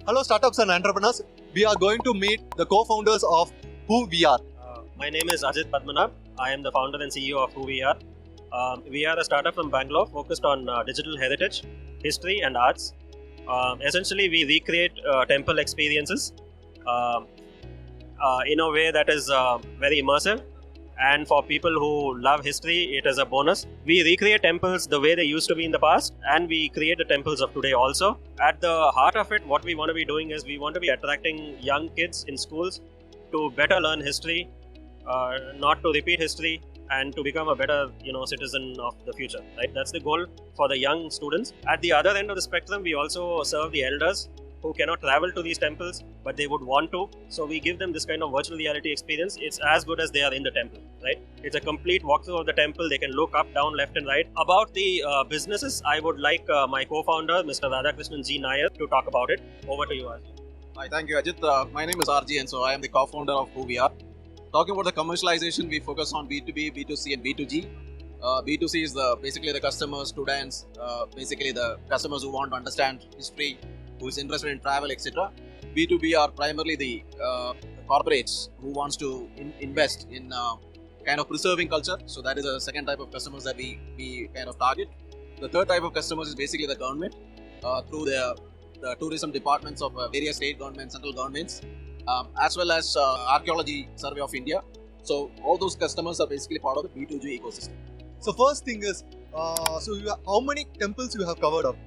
Hello, startups and entrepreneurs. We are going to meet the co-founders of Who We Are. My name is Ajit Padmanabh. I am the founder and CEO of Who We Are. We are a startup from Bangalore focused on digital heritage, history, and arts. Essentially, we recreate temple experiences in a way that is very immersive. And for people who love history, it is a bonus. We recreate temples the way they used to be in the past, and we create the temples of today also. At the heart of it, what we want to be doing is we want to be attracting young kids in schools to better learn history, not to repeat history, and to become a better, citizen of the future. Right? That's the goal for the young students. At the other end of the spectrum, we also serve the elders who cannot travel to these temples, but they would want to. So we give them this kind of virtual reality experience. It's as good as they are in the temple, right? It's a complete walkthrough of the temple. They can look up, down, left, and right. About the businesses, I would like my co-founder, Mr. Radhakrishnan G. Nair, to talk about it. Over to you, Arjun. Hi, thank you, Ajit. My name is RG, and so I am the co-founder of Who We Are. Talking about the commercialization, we focus on B2B, B2C, and B2G. B2C is basically the customers, students, basically the customers who want to understand history, who is interested in travel, etc. B2B are primarily the corporates who wants to invest in kind of preserving culture. So that is a second type of customers that we kind of target. The third type of customers is basically the government through the tourism departments of various state governments, central governments, as well as Archaeology Survey of India. So all those customers are basically part of the B2G ecosystem. So first thing is, how many temples you have covered up?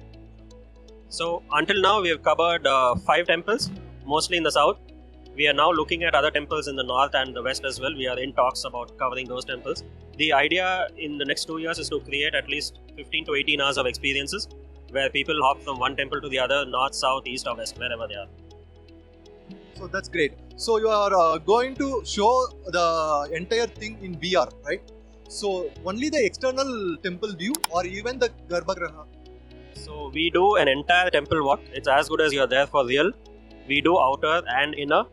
So until now, we have covered 5 temples, mostly in the south. We are now looking at other temples in the north and the west as well. We are in talks about covering those temples. The idea in the next 2 years is to create at least 15 to 18 hours of experiences where people hop from one temple to the other, north, south, east or west, wherever they are. So that's great. So you are going to show the entire thing in VR, right? So only the external temple view or even the Garbhagriha? So we do an entire temple walk. It's as good as you're there for real. We do outer and inner.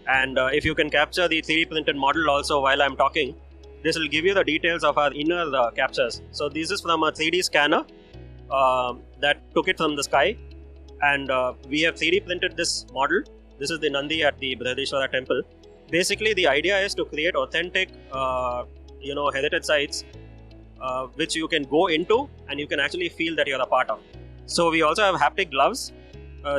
And if you can capture the 3D printed model also while I'm talking, this will give you the details of our inner captures. So this is from a 3D scanner that took it from the sky. And we have 3D printed this model. This is the Nandi at the Brihadishwara temple. Basically, the idea is to create authentic, heritage sites which you can go into and you can actually feel that you're a part of. So we also have haptic gloves.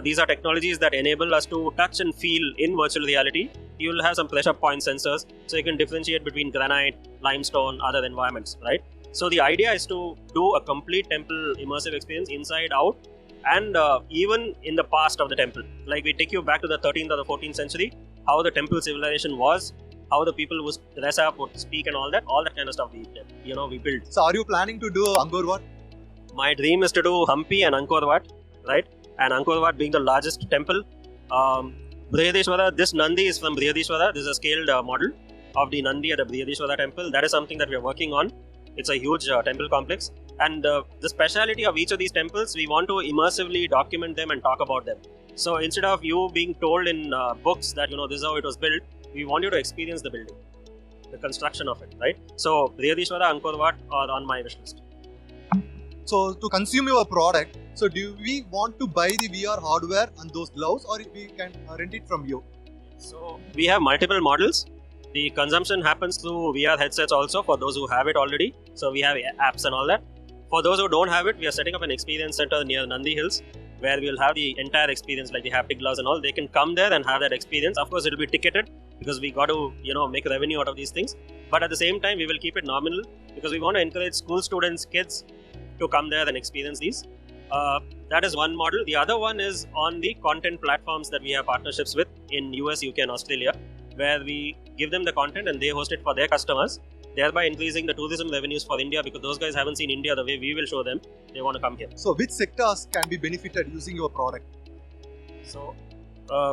These are technologies that enable us to touch and feel in virtual reality. You will have some pressure point sensors, so you can differentiate between granite, limestone, other environments, right? So the idea is to do a complete temple immersive experience inside out, and even in the past of the temple. Like we take you back to the 13th or the 14th century, how the temple civilization was, how the people would dress up, would speak and all that kind of stuff we build. So are you planning to do Angkor Wat? My dream is to do Hampi and Angkor Wat, right? And Angkor Wat being the largest temple. Brihadishwara, this Nandi is from Brihadishwara. This is a scaled model of the Nandi at the Brihadishwara temple. That is something that we are working on. It's a huge temple complex. And the speciality of each of these temples, we want to immersively document them and talk about them. So instead of you being told in books that, this is how it was built, we want you to experience the building, the construction of it, right? So Brihadishwara, Angkor Wat are on my wish list. So to consume your product, so do we want to buy the VR hardware and those gloves, or we can rent it from you? So we have multiple models. The consumption happens through VR headsets also for those who have it already. So we have apps and all that. For those who don't have it, we are setting up an experience center near Nandi Hills where we will have the entire experience, like the haptic gloves and all. They can come there and have that experience. Of course, it will be ticketed because we got to, make revenue out of these things. But at the same time, we will keep it nominal because we want to encourage school students, kids to come there and experience these. That is one model. The other one is on the content platforms that we have partnerships with in US, UK and Australia, where we give them the content and they host it for their customers, thereby increasing the tourism revenues for India because those guys haven't seen India the way we will show them. They want to come here. So which sectors can be benefited using your product? So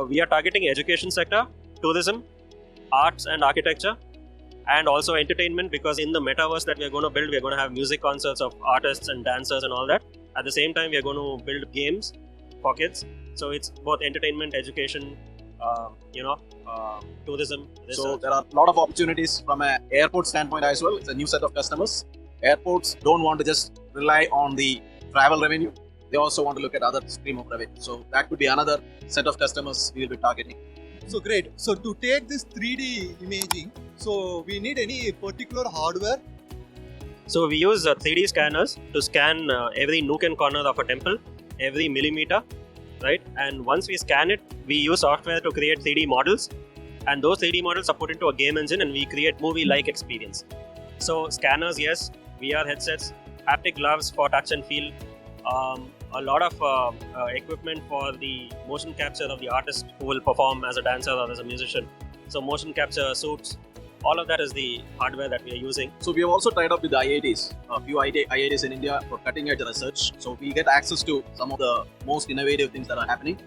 we are targeting education sector, tourism, arts and architecture, and also entertainment, because in the metaverse that we are going to build, we are going to have music concerts of artists and dancers and all that. At the same time, we are going to build games for kids. So it's both entertainment, education, tourism, research. So there are a lot of opportunities from an airport standpoint as well. It's a new set of customers. Airports don't want to just rely on the travel revenue. they also want to look at other stream of revenue. So that could be another set of customers we will be targeting. So great. So to take this 3D imaging, so we need any particular hardware? So we use 3D scanners to scan every nook and corner of a temple, every millimeter, right? And once we scan it, we use software to create 3D models, and those 3D models are put into a game engine, and we create movie-like experience. So scanners, yes, VR headsets, haptic gloves for touch and feel, a lot of equipment for the motion capture of the artist who will perform as a dancer or as a musician. So motion capture suits, all of that is the hardware that we are using. So we have also tied up with the IITs, a few IITs in India for cutting edge research. So we get access to some of the most innovative things that are happening.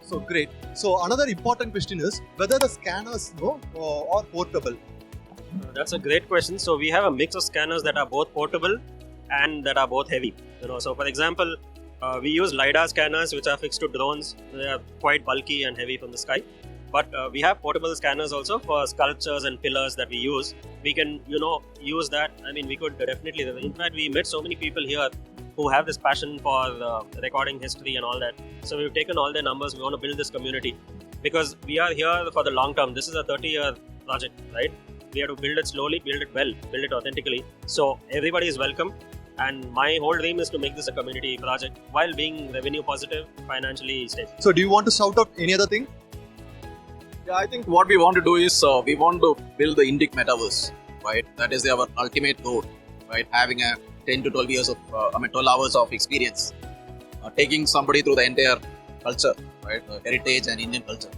So great. So another important question is whether the scanners are portable. That's a great question. So we have a mix of scanners that are both portable and that are both heavy. So for example, we use LiDAR scanners which are fixed to drones. They are quite bulky and heavy from the sky. But we have portable scanners also for sculptures and pillars that we use. We can, use that. I mean, we could definitely. In fact, we met so many people here who have this passion for recording history and all that. So we've taken all their numbers. We want to build this community because we are here for the long term. This is a 30-year project, right? We have to build it slowly, build it well, build it authentically. So everybody is welcome. And my whole dream is to make this a community project while being revenue positive, financially stable. So do you want to shout out any other thing? Yeah, I think what we want to do is we want to build the Indic metaverse, right? That is our ultimate goal, right? Having a 10 to 12 years of, 12 hours of experience, taking somebody through the entire culture, right? Heritage and Indian culture.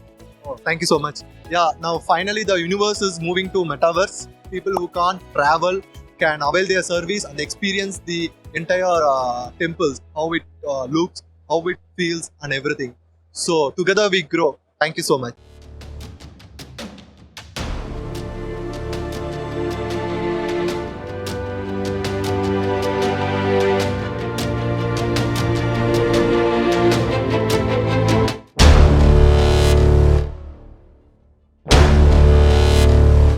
Oh, thank you so much. Yeah, now finally the universe is moving to metaverse. People who can't travel can avail their service and experience the entire temples, how it looks, how it feels and everything. So together we grow. Thank you so much.